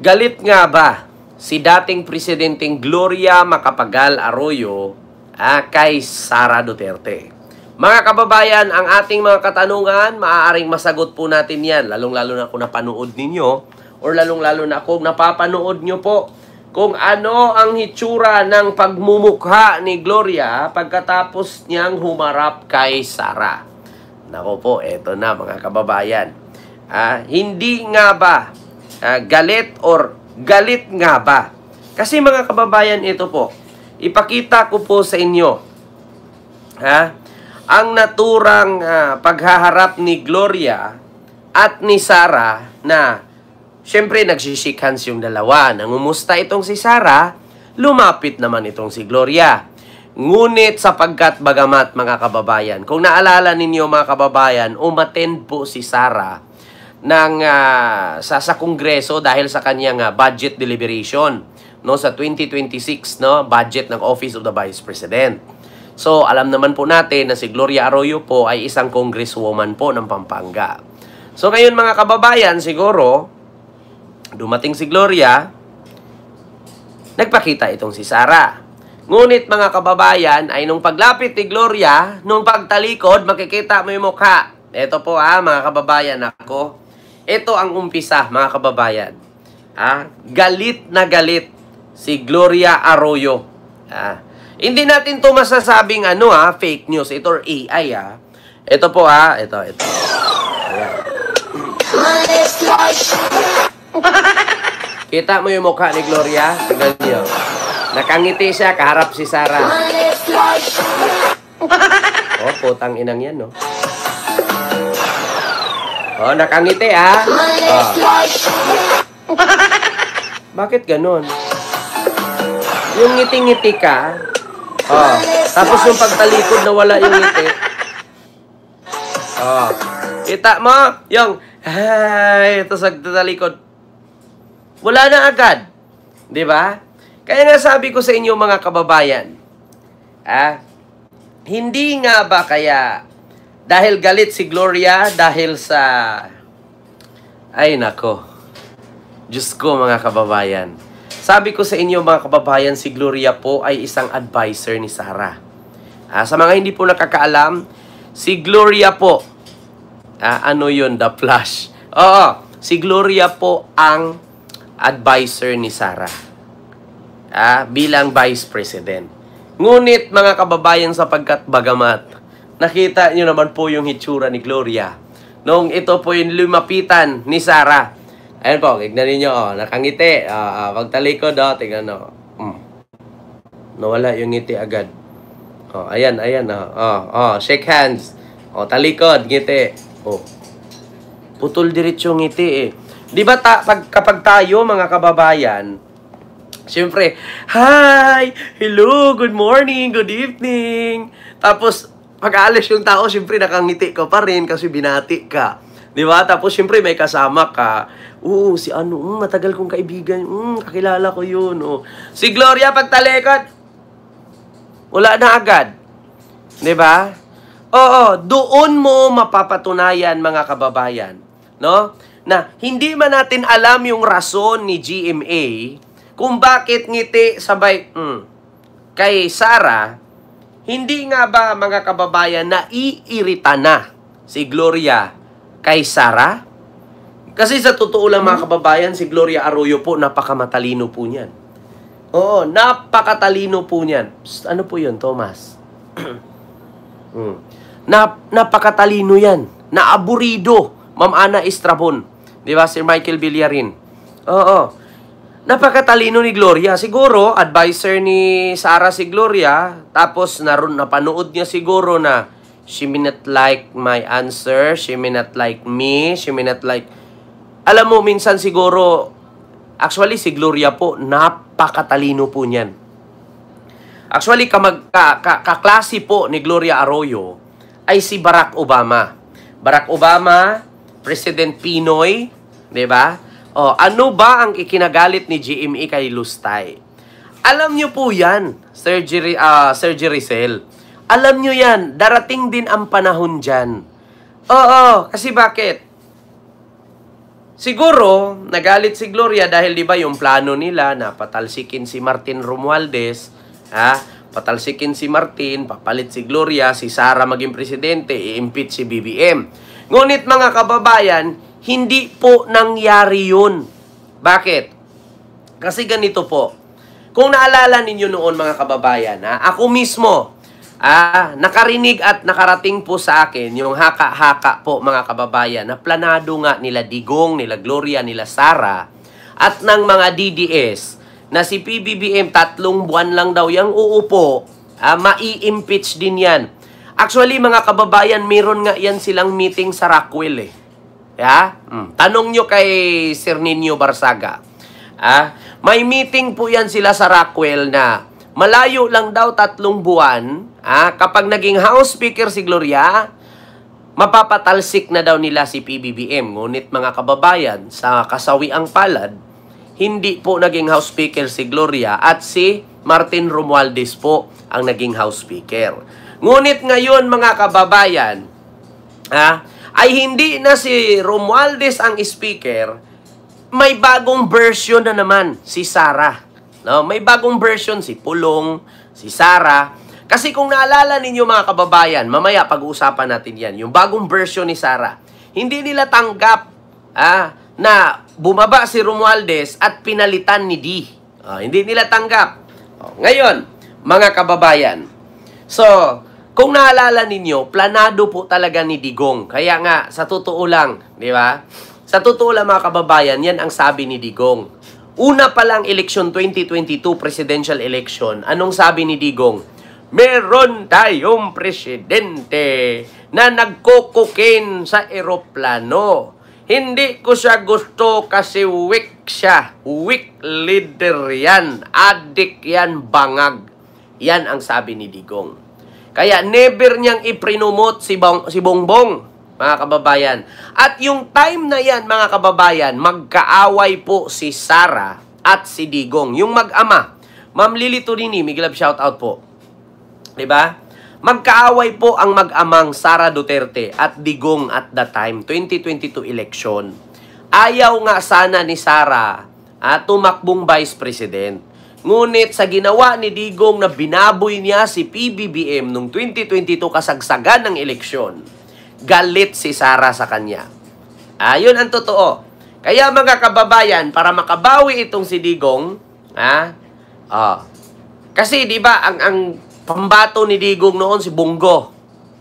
Galit nga ba si dating Presidenteng Gloria Macapagal Arroyo kay Sara Duterte? Mga kababayan, ang ating mga katanungan, maaaring masagot po natin yan, lalong-lalo na kung napanood ninyo, or lalong-lalo na kung napapanood nyo po, kung ano ang hitsura ng pagmumukha ni Gloria pagkatapos niyang humarap kay Sara. Nako po, eto na mga kababayan. Hindi nga ba galit or galit nga ba? Kasi mga kababayan, ito po, ipakita ko po sa inyo ang naturang paghaharap ni Gloria at ni Sara na siyempre nagsishake hands yung dalawa. Nangumusta itong si Sara, lumapit naman itong si Gloria. Ngunit sapagkat bagamat mga kababayan, kung naalala ninyo mga kababayan, umattend po si Sara sa Kongreso dahil sa kanyang budget deliberation sa 2026 budget ng Office of the Vice President. So alam naman po natin na si Gloria Arroyo po ay isang congresswoman po ng Pampanga. So ngayon mga kababayan, siguro dumating si Gloria, nagpakita itong si Sara. Ngunit mga kababayan, ay nung paglapit ni Gloria, nung pagtalikod, makikita mo yung mukha. Ito po mga kababayan ako. Ito ang umpisa mga kababayan. Galit na galit si Gloria Arroyo. Hindi natin to masasabing fake news. Ito or AI Ito po ito. Ayan. Kita mo yung mukha ni Gloria? Tingnan niyo. Nakangiti siya, kaharap si Sara. Putang inang yan, no? Nakangiti, Bakit ganun? Yung ngiti-ngiti ka, tapos yung pagtalikod na wala yung ngiti. Kita mo, yung, ito sa talikod. Wala na agad. Di ba? Kaya nga sabi ko sa inyo mga kababayan, hindi nga ba kaya dahil galit si Gloria dahil sa ay nako, Diyos ko mga kababayan. Sabi ko sa inyo mga kababayan, si Gloria po ay isang advisor ni Sara. Sa mga hindi po nakakaalam, si Gloria po, ano yun, The Flash? Si Gloria po ang advisor ni Sara bilang Vice President. Ngunit mga kababayan, sapagkat bagamat nakita nyo naman po yung hitsura ni Gloria nung ito po yung lumapitan ni Sara. Ayan po, tignan ninyo, nakangiti. Pagtalikod, tignan nyo. Nawala yung ngiti agad. Ayan. Shake hands. Talikod, ngiti. Putol diretso ngiti Di ba kapag tayo mga kababayan, siyempre, hi, hello, good morning, good evening. Tapos pag-aalis yung tao, siyempre nakangiti ka pa rin kasi binati ka. Di ba? Tapos siyempre may kasama ka. Si matagal kong kaibigan. Kakilala ko yun. Si Gloria pagtalikod, wala na agad. Di ba? Doon mo mapapatunayan mga kababayan, no? Na hindi man natin alam yung rason ni GMA kung bakit ngiti sabay kay Sara. Hindi nga ba mga kababayan na iirita na si Gloria kay Sara? Kasi sa totoo lang mga kababayan, si Gloria Arroyo po, napakamatalino po niyan. Napakatalino po niyan. Ano po yun, Thomas? Napakatalino yan. Naaburido, Ma'am Ana Estrabon. Di ba, Sir Michael Villarin? Napakatalino ni Gloria. Siguro, advisor ni Sara si Gloria. Tapos, napanood niya siguro na she may not like my answer. She may not like me. She may not like... Alam mo, minsan siguro, actually, si Gloria po, napakatalino po niyan. Actually, kaklase po ni Gloria Arroyo ay si Barack Obama. Barack Obama, President Pinoy, di ba? Ano ba ang ikinagalit ni GMA kay Lustay? Alam nyo po yan, Sir Rizal. Alam nyo yan, darating din ang panahon dyan. Kasi bakit? siguro, nagalit si Gloria dahil di ba yung plano nila na patalsikin si Martin Romualdez, patalsikin si Martin, papalit si Gloria, si Sara maging presidente, i-impeach si BBM. Ngunit mga kababayan, hindi po nangyari yun. Bakit? Kasi ganito po. Kung naalala ninyo noon mga kababayan, ako mismo, nakarinig at nakarating po sa akin yung haka-haka po mga kababayan na planado nga nila Digong, nila Gloria, nila Sara at ng mga DDS na si PBBM 3 buwan lang daw yung uupo, mai-impeach din yan. Actually mga kababayan, meron nga yan silang meeting sa Rockwell Tanong nyo kay Sir Nino Barsaga. May meeting po yan sila sa Rockwell na malayo lang daw 3 buwan, kapag naging House Speaker si Gloria, mapapatalsik na daw nila si PBBM. Ngunit mga kababayan, sa kasawiang palad, hindi po naging House Speaker si Gloria at si Martin Romualdez po ang naging House Speaker. Ngunit ngayon mga kababayan, ay hindi na si Romualdez ang Speaker, may bagong version na naman si Sara. No, may bagong version si Pulong, si Sara. Kasi kung naalala ninyo mga kababayan, mamaya pag-uusapan natin yan, yung bagong version ni Sara. Hindi nila tanggap na bumaba si Romualdez at pinalitan ni D. Hindi nila tanggap. Ngayon, mga kababayan, so, kung naalala ninyo, planado po talaga ni Digong. Kaya nga, sa totoo lang, di ba? Sa totoo lang mga kababayan, yan ang sabi ni Digong. Una pa lang election 2022 presidential election, anong sabi ni Digong? Meron tayong presidente na nagkukukin sa eroplano. Hindi ko siya gusto kasi weak siya. Weak leader yan. Adik yan, bangag. Yan ang sabi ni Digong. Kaya never niyang iprinomote si Bongbong. Mga kababayan. At yung time na yan, mga kababayan, magkaaway po si Sara at si Digong. Yung mag-ama. Ma'am Lily Turini, Miglab shoutout po. Diba? Magkaaway po ang mag-amang Sara Duterte at Digong at the time, 2022 election. Ayaw nga sana ni Sara tumakbong Vice President. Ngunit sa ginawa ni Digong na binaboy niya si PBBM noong 2022 kasagsagan ng eleksyon, galit si Sara sa kanya. Yun ang totoo. Kaya mga kababayan, para makabawi itong si Digong, kasi di ba ang pambato ni Digong noon si Bongo.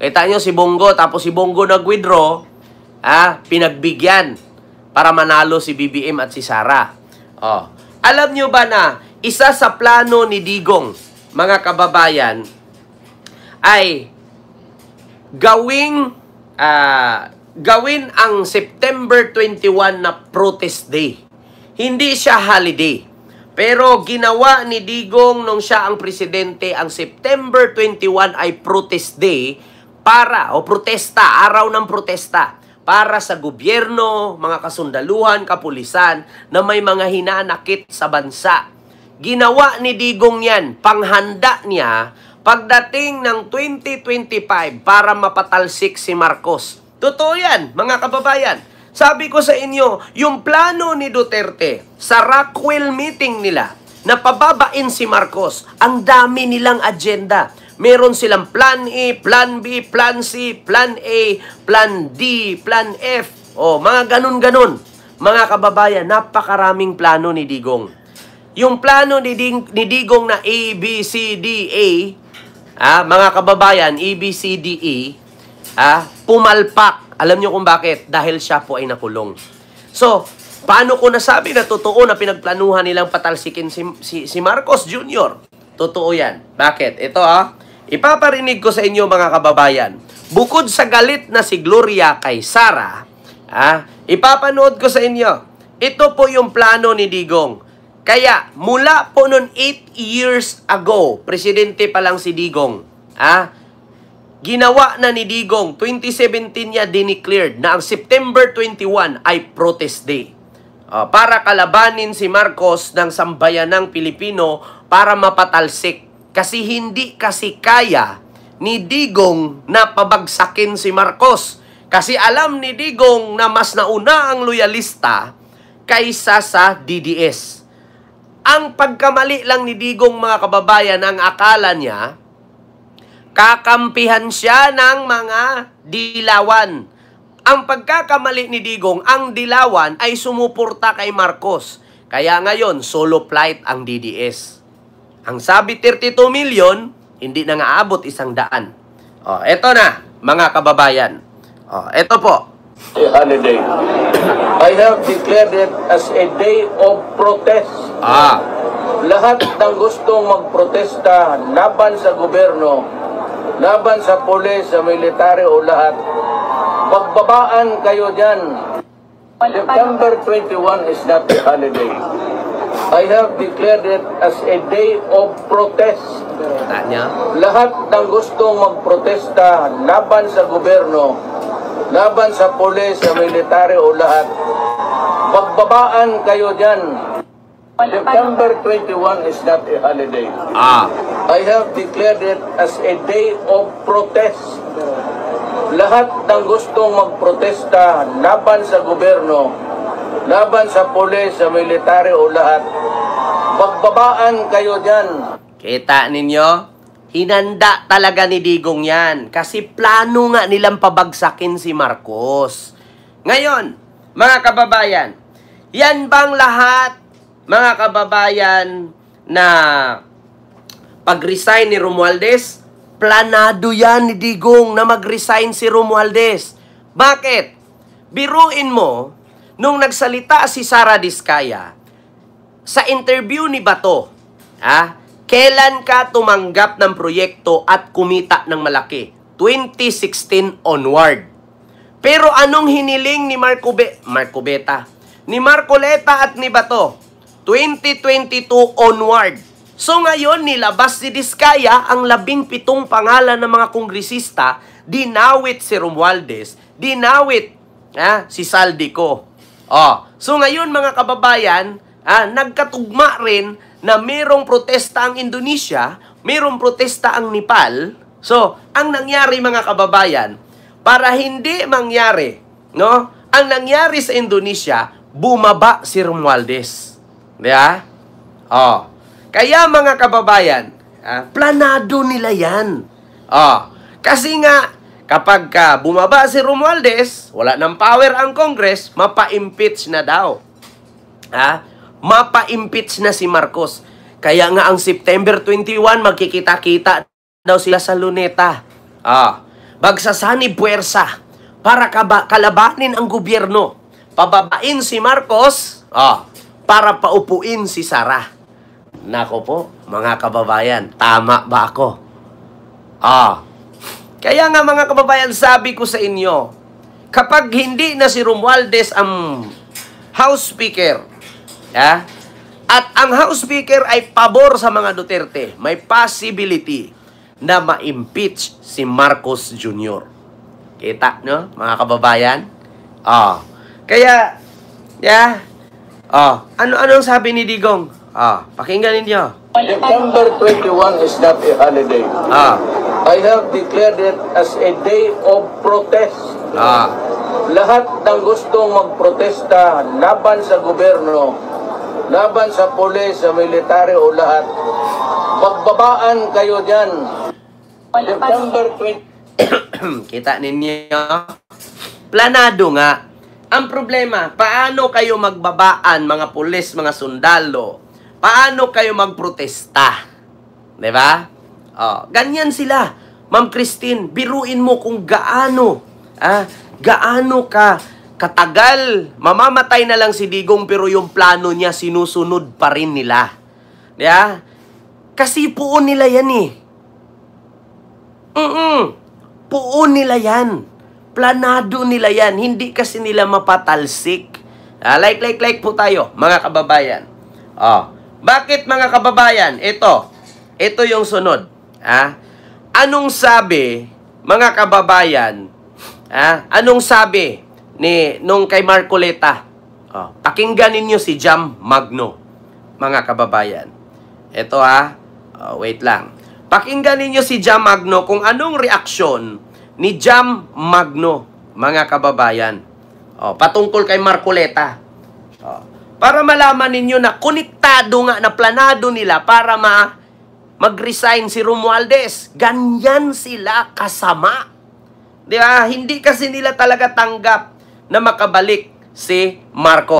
Kita nyo si Bongo, tapos si Bongo nag-withdraw, pinagbigyan para manalo si BBM at si Sara. Alam nyo ba na isa sa plano ni Digong, mga kababayan, ay gawin ang September 21 na protest day. Hindi siya holiday. Pero ginawa ni Digong nung siya ang presidente, ang September 21 ay protest day protesta, araw ng protesta para sa gobyerno, mga kasundaluhan, kapulisan na may mga hinanakit sa bansa. Ginawa ni Digong yan, panghanda niya pagdating ng 2025 para mapatalsik si Marcos. Totoo yan, mga kababayan. Sabi ko sa inyo, yung plano ni Duterte sa Rockwell meeting nila na pababain si Marcos, ang dami nilang agenda. Meron silang plan A, plan B, plan C, plan A, plan D, plan F. Mga ganun-ganun. Mga kababayan, napakaraming plano ni Digong. Yung plano ni Digong na A, B, C, D, A, mga kababayan, ABCDE, pumalpak. Alam nyo kung bakit? Dahil siya po ay nakulong. So, paano ko nasabi na totoo na pinagplanuhan nilang patalsikin si Marcos Jr.? Totoo yan. Bakit? Ito ipaparinig ko sa inyo mga kababayan. Bukod sa galit na si Gloria kay Sara, ipapanood ko sa inyo. Ito po yung plano ni Digong. Kaya, mula po noon 8 years ago, presidente pa lang si Digong, ginawa na ni Digong, 2017 niya dineclared na ang September 21 ay protest day. Para kalabanin si Marcos ng sambayanang Pilipino para mapatalsik. Kasi hindi kasi kaya ni Digong na pabagsakin si Marcos. Kasi alam ni Digong na mas nauna ang loyalista kaysa sa DDS. Ang pagkamali lang ni Digong, mga kababayan, ang akala niya, kakampihan siya ng mga dilawan. Ang pagkakamali ni Digong, ang dilawan ay sumuporta kay Marcos. Kaya ngayon, solo flight ang DDS. Ang sabi 32 million, hindi na nga aabot 100. Eto na, mga kababayan. Eto po. A holiday. I have declared it as a day of protest. Lahat ng gustong magprotesta laban sa gobyerno, laban sa pulis, sa military o lahat, magbabaan kayo dyan. September 21 is not a holiday. I have declared it as a day of protest. Lahat ng gustong magprotesta laban sa gobyerno, laban sa pulis, sa military o lahat, magbabaan kayo dyan. September 21 is not a holiday. I have declared it as a day of protest. Lahat ng gustong magprotesta laban sa gobyerno, laban sa pulis, sa military o lahat, magbabaan kayo dyan. Kita ninyo? Hinanda talaga ni Digong yan. Kasi plano nga nilang pabagsakin si Marcos. Ngayon, mga kababayan, yan bang lahat, mga kababayan, na pag-resign ni Romualdez? Planado yan ni Digong na mag-resign si Romualdez. Bakit? Biruin mo, nung nagsalita si Sara Diskaya, sa interview ni Bato, kailan ka tumanggap ng proyekto at kumita ng malaki? 2016 onward. Pero anong hiniling ni Marcoleta at ni Bato? 2022 onward. So ngayon, nilabas si Diskaya ang 17 pangalan ng mga kongresista, dinawit si Romualdez, dinawit si Saldico. So ngayon, mga kababayan, nagkatugma rin na mayroong protesta ang Indonesia, mayroong protesta ang Nepal. So, ang nangyari, mga kababayan, para hindi mangyari, no? Ang nangyari sa Indonesia, bumaba si Romualdez. Diba? Kaya, mga kababayan, planado nila yan. Kasi nga, kapag bumaba si Romualdez, wala ng power ang Congress, mapa-impeach na daw. Mapa-impeach na si Marcos. Kaya nga ang September 21, magkikita-kita daw sila sa Luneta. Bagsasanib puwersa para kalabanin ang gobyerno. Pababain si Marcos para paupuin si Sara. Nako po, mga kababayan, tama ba ako? Kaya nga, mga kababayan, sabi ko sa inyo, kapag hindi na si Romualdez ang House Speaker, at ang House Speaker ay pabor sa mga Duterte, may possibility na ma-impeach si Marcos Jr. Kita, no, mga kababayan? Kaya, ano sabi ni Digong? Pakinggan ninyo. September 21 is not a holiday. I have declared it as a day of protest. Lahat ng gustong magprotesta laban sa gobyerno, laban sa pulis, sa military o lahat, magbabaan kayo dyan. September 20. Kita ninyo? Planado nga. Ang problema, paano kayo magbabaan, mga pulis, mga sundalo? Paano kayo magprotesta? Diba? Ganyan sila. Ma'am Christine, biruin mo kung gaano ka katagal. Mamamatay na lang si Digong pero yung plano niya sinusunod pa rin nila. Diba? Kasi puon nila yan Puon nila yan. Planado nila yan. Hindi kasi nila mapatalsik. Like po tayo, mga kababayan. Bakit, mga kababayan? Ito yung sunod. Anong sabi, mga kababayan, anong sabi nung kay Marcoleta? Pakinggan ninyo si Jam Magno, mga kababayan. Ito wait lang. Pakinggan ninyo si Jam Magno kung anong reaksyon ni Jam Magno mga kababayan. Patungkol kay Marcoleta. Para malaman ninyo na konektado nga na planado nila para mag-resign si Romualdez. Ganyan sila kasama. Di ba? Hindi kasi nila talaga tanggap na makabalik si Marcos.